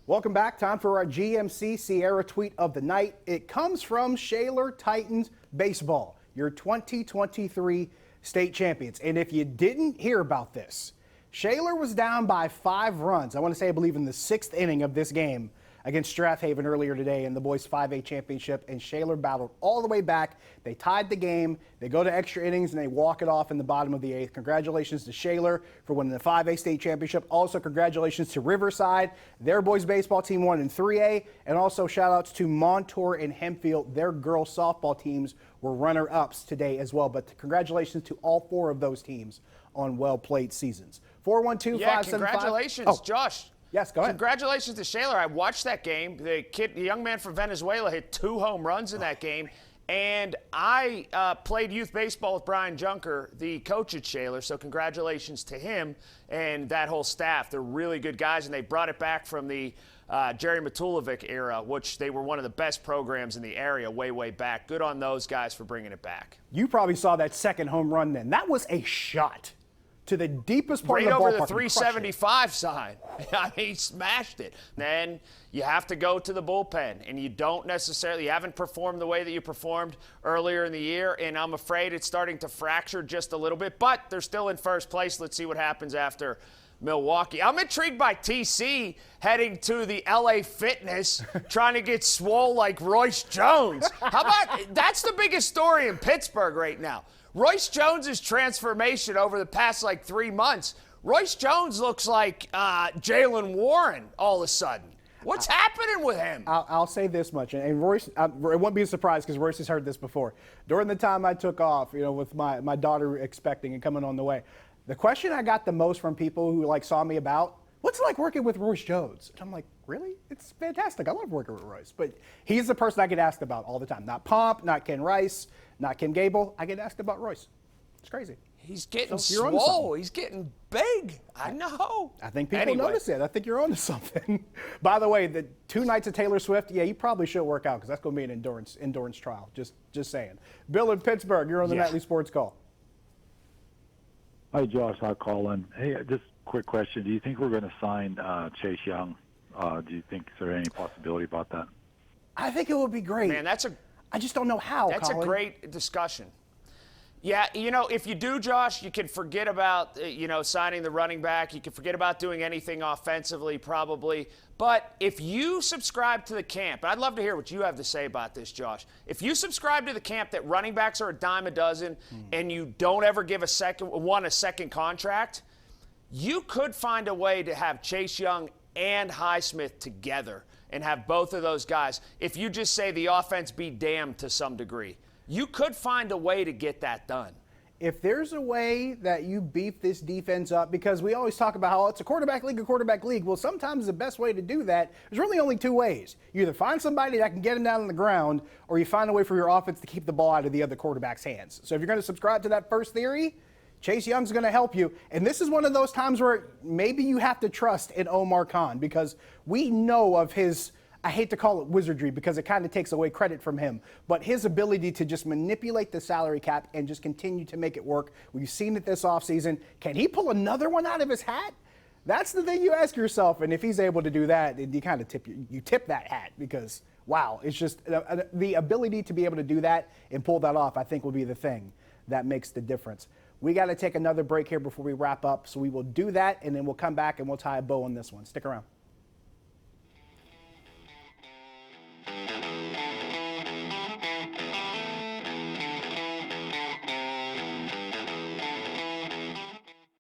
Welcome back. Time for our GMC Sierra tweet of the night. It comes from Shaler Titans Baseball, your 2023 state champions. And if you didn't hear about this, Shaler was down by 5 runs. I believe in the 6th inning of this game against Strathaven earlier today in the boys 5A championship, and Shaler battled all the way back. They tied the game. They go to extra innings, and they walk it off in the bottom of the 8th. Congratulations to Shaler for winning the 5A state championship. Also, congratulations to Riverside. Their boys baseball team won in 3A, and also shout-outs to Montour and Hempfield. Their girls softball teams were runner-ups today as well. But congratulations to all 4 of those teams on well-played seasons. 412-575. Congratulations, Josh. Yes, go ahead. Congratulations to Shaler. I watched that game. The young man from Venezuela hit 2 home runs in that game. And I played youth baseball with Brian Junker, the coach at Shaler. So congratulations to him and that whole staff. They're really good guys, and they brought it back from the Jerry Matulovic era, which they were one of the best programs in the area way back. Good on those guys for bringing it back. You probably saw that second home run then. That was a shot to the deepest part of the ballpark. Right over the 375 sign. I mean, he smashed it. Then you have to go to the bullpen, and you haven't performed the way that you performed earlier in the year, and I'm afraid it's starting to fracture just a little bit, but they're still in first place. Let's see what happens after Milwaukee. I'm intrigued by TC heading to the LA Fitness, trying to get swole like Royce Jones. How about that's the biggest story in Pittsburgh right now. Royce Jones' transformation over the past 3 months. Royce Jones looks like Jalen Warren all of a sudden. What's happening with him? I'll say this much, and Royce, it won't be a surprise because Royce has heard this before. During the time I took off, with my daughter expecting and coming on the way, the question I got the most from people who saw me about, what's it like working with Royce Jones? And I'm like, really? It's fantastic. I love working with Royce. But he's the person I get asked about all the time. Not Pomp, not Ken Rice, not Ken Gable. I get asked about Royce. It's crazy. He's getting swole. He's getting big. I know. I think people notice it. I think you're onto something. By the way, the 2 nights of Taylor Swift, you probably should work out because that's going to be an endurance trial. Just saying. Bill in Pittsburgh, you're on the Nightly Sports Call. Hi, Josh. Hi, Colin. Hey, just a quick question. Do you think we're going to sign Chase Young? Do you think is there any possibility about that? I think it would be great. Man, I just don't know how, That's Colin. a great discussion. Yeah, if you do, Josh, you can forget about, signing the running back. You can forget about doing anything offensively, probably. But if you subscribe to the camp, and I'd love to hear what you have to say about this, Josh. If you subscribe to the camp that running backs are a dime a dozen and you don't ever give a second contract, you could find a way to have Chase Young and Highsmith together and have both of those guys. If you just say the offense be damned to some degree, you could find a way to get that done. If there's a way that you beef this defense up, because we always talk about how it's a quarterback league. Well, sometimes the best way to do that, there's really only 2 ways. You either find somebody that can get him down on the ground, or you find a way for your offense to keep the ball out of the other quarterback's hands. So if you're going to subscribe to that first theory, Chase Young's going to help you. And this is one of those times where maybe you have to trust in Omar Khan, because we know of his, I hate to call it wizardry because it kind of takes away credit from him, but his ability to just manipulate the salary cap and just continue to make it work. We've seen it this offseason. Can he pull another one out of his hat? That's the thing you ask yourself. And if he's able to do that, you kind of tip that hat, because, wow, it's just the ability to be able to do that and pull that off, I think, will be the thing that makes the difference. We got to take another break here before we wrap up, so we will do that, and then we'll come back and we'll tie a bow on this one. Stick around.